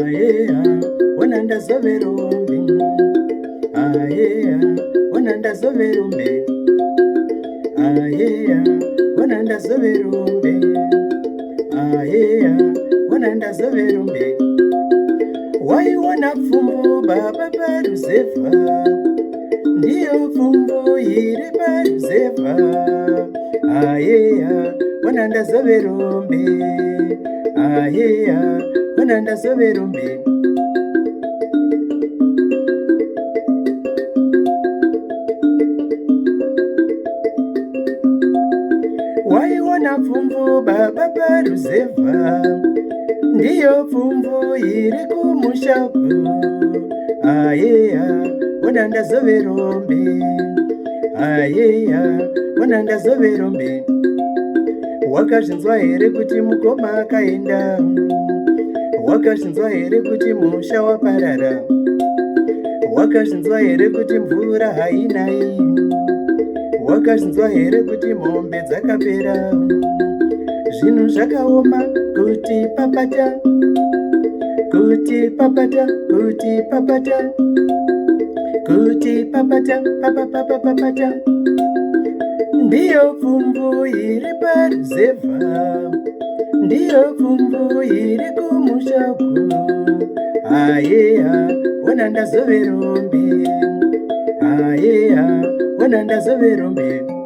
ayeya ona ndazoverombe, ayeya ona ndazoverombe, ayeya ona ndazoverombe, ayeya ona ndazoverombe. Waiona pfumvu baba paruzevha, ndiyo pfumvu iri paruzevha, ayeya ona ndazoverombe, ayeya ona ndazoverombe. Waiona pfumvu baba paruzevha, ndiyo pfumvu iri kumushapu, ayeya ona ndazoverombe, ayeya ona ndazoverombe. Wakazvinzwa here kuti mukoma akaenda? Wakazvinzwa here kuti musha waparara? Wakazvinzwa here kuti mvura hainai? Wakazvinzwa here kuti mombe dzakapera? Zvinhu zvakaoma kuti papata, kuti papata, kuti papata, kuti papata, papapapapapata. Ndiyo pfumvu iri paruzevha, ndiyo pfumvu iri kumushaku, ayeya ona ndazoverombe, ayeya ona ndazoverombe.